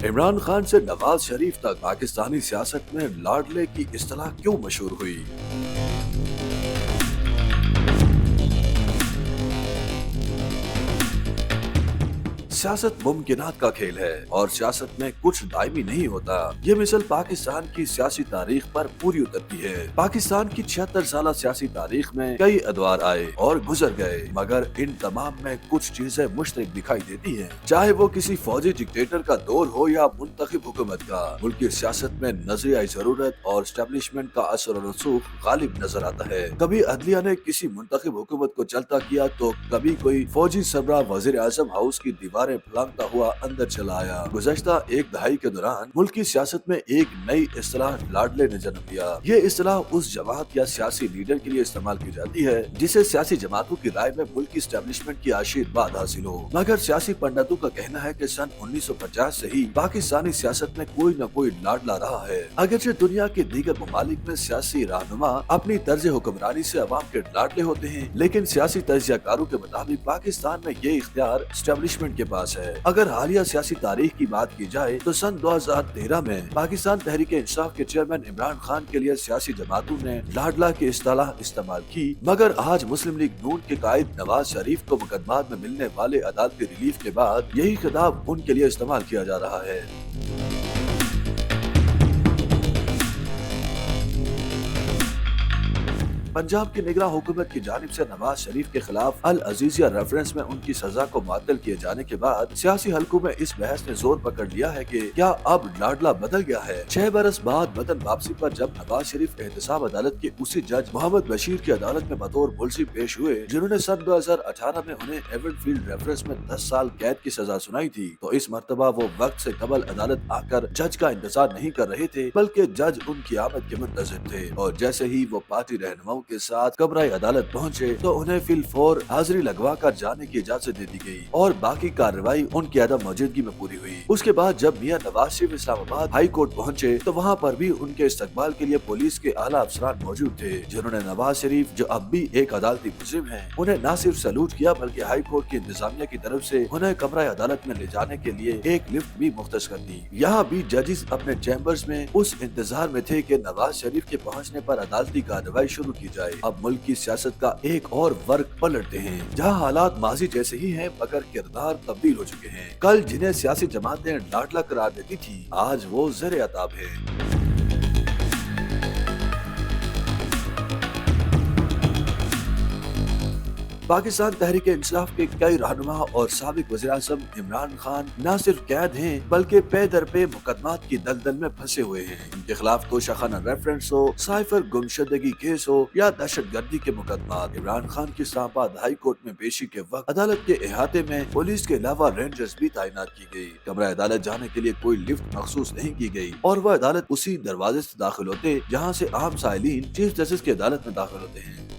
عمران خان سے نواز شریف تک پاکستانی سیاست میں لاڈلے کی اصطلاح کیوں مشہور ہوئی؟ سیاست ممکنات کا کھیل ہے اور سیاست میں کچھ دائمی نہیں ہوتا۔ یہ مثال پاکستان کی سیاسی تاریخ پر پوری اترتی ہے۔ پاکستان کی 76 سالہ سیاسی تاریخ میں کئی ادوار آئے اور گزر گئے، مگر ان تمام میں کچھ چیزیں مشترک دکھائی دیتی ہیں، چاہے وہ کسی فوجی ڈکٹیٹر کا دور ہو یا منتخب حکومت کا۔ ملکی سیاست میں نظریہ ضرورت اور اسٹیبلشمنٹ کا اثر و رسوخ غالب نظر آتا ہے۔ کبھی عدلیہ نے کسی منتخب حکومت کو چلتا کیا تو کبھی کوئی فوجی سربراہ وزیر اعظم ہاؤس کی دیواریں پھلانگتا ہوا اندر چلا آیا۔ گزشتہ ایک دہائی کے دوران ملکی سیاست میں ایک نئی اصطلاح لاڈلے نے جنم لیا۔ یہ اصطلاح اس جماعت یا سیاسی لیڈر کے لیے استعمال کی جاتی ہے جسے سیاسی جماعتوں کی رائے میں ملکی اسٹیبلشمنٹ کی آشیرواد حاصل ہو، مگر سیاسی پنڈتوں کا کہنا ہے کہ سن 1950 سے ہی پاکستانی سیاست میں کوئی نہ کوئی لاڈلا رہا ہے۔ اگرچہ دنیا کے دیگر ممالک میں سیاسی رہنما اپنی طرز حکمرانی سے عوام کے لاڈلے ہوتے ہیں، لیکن سیاسی تجزیہ کاروں کے مطابق پاکستان میں یہ اختیار اسٹیبلشمنٹ کے پاس ہے۔ اگر حالیہ سیاسی تاریخ کی بات کی جائے تو سن 2013 میں پاکستان تحریک انصاف کے چیئرمین عمران خان کے لیے سیاسی جماعتوں نے لاڈلا کی اصطلاح استعمال کی، مگر آج مسلم لیگ نون کے قائد نواز شریف کو مقدمات میں ملنے والے عدالتی ریلیف کے بعد یہی خطاب ان کے لیے استعمال کیا جا رہا ہے۔ پنجاب کی نگراں حکومت کی جانب سے نواز شریف کے خلاف العزیزیہ ریفرنس میں ان کی سزا کو معطل کیے جانے کے بعد سیاسی حلقوں میں اس بحث نے زور پکڑ لیا ہے کہ کیا اب لاڈلا بدل گیا ہے۔ 6 برس بعد وطن واپسی پر جب نواز شریف احتساب عدالت کے اسی جج محمد بشیر کی عدالت میں بطور ملزم پیش ہوئے، جنہوں نے سن 2018 میں انہیں ایون فیلڈ ریفرنس میں 10 سال قید کی سزا سنائی تھی، تو اس مرتبہ وہ وقت سے قبل عدالت آ کر جج کا انتظار نہیں کر رہے تھے، بلکہ جج ان کی آمد کے منتظر تھے، اور جیسے ہی وہ پارٹی رہنماؤں کے ساتھ کمرہ عدالت پہنچے تو انہیں فی الفور حاضری لگوا کر جانے کی اجازت دے دی گئی اور باقی کارروائی ان کی عدم موجودگی میں پوری ہوئی۔ اس کے بعد جب میاں نواز شریف اسلام آباد ہائی کورٹ پہنچے تو وہاں پر بھی ان کے استقبال کے لیے پولیس کے اعلیٰ افسران موجود تھے، جنہوں نے نواز شریف جو اب بھی ایک عدالتی مجرم ہیں انہیں نہ صرف سلوٹ کیا بلکہ ہائی کورٹ کی انتظامیہ کی طرف سے انہیں کمرہ عدالت میں لے جانے کے لیے ایک لفٹ بھی مختص کر دی۔ یہاں بھی ججز اپنے چیمبرز میں اس انتظار میں تھے کہ نواز شریف کے پہنچنے پر عدالتی کارروائی شروع کی جائے۔ اب ملک کی سیاست کا ایک اور ورق پلٹتے ہیں جہاں حالات ماضی جیسے ہی ہیں مگر کردار تبدیل ہو چکے ہیں۔ کل جنہیں سیاسی جماعتیں لاڈلا قرار دیتی تھی آج وہ زیر عتاب ہے۔ پاکستان تحریک انصاف کے کئی رہنما اور سابق وزیر اعظم عمران خان نہ صرف قید ہیں بلکہ پے در پے مقدمات کی دلدل میں پھنسے ہوئے ہیں۔ ان کے خلاف توشہ خانہ ریفرنس ہو، سائفر گمشدگی کیس ہو یا دہشت گردی کے مقدمات، عمران خان کی اسلام آباد ہائی کورٹ میں پیشی کے وقت عدالت کے احاطے میں پولیس کے علاوہ رینجرز بھی تعینات کی گئی۔ کمرہ عدالت جانے کے لیے کوئی لفٹ مخصوص نہیں کی گئی اور وہ عدالت اسی دروازے سے داخل ہوتے جہاں سے عام سائلین چیف جسٹس کی عدالت میں داخل ہوتے ہیں۔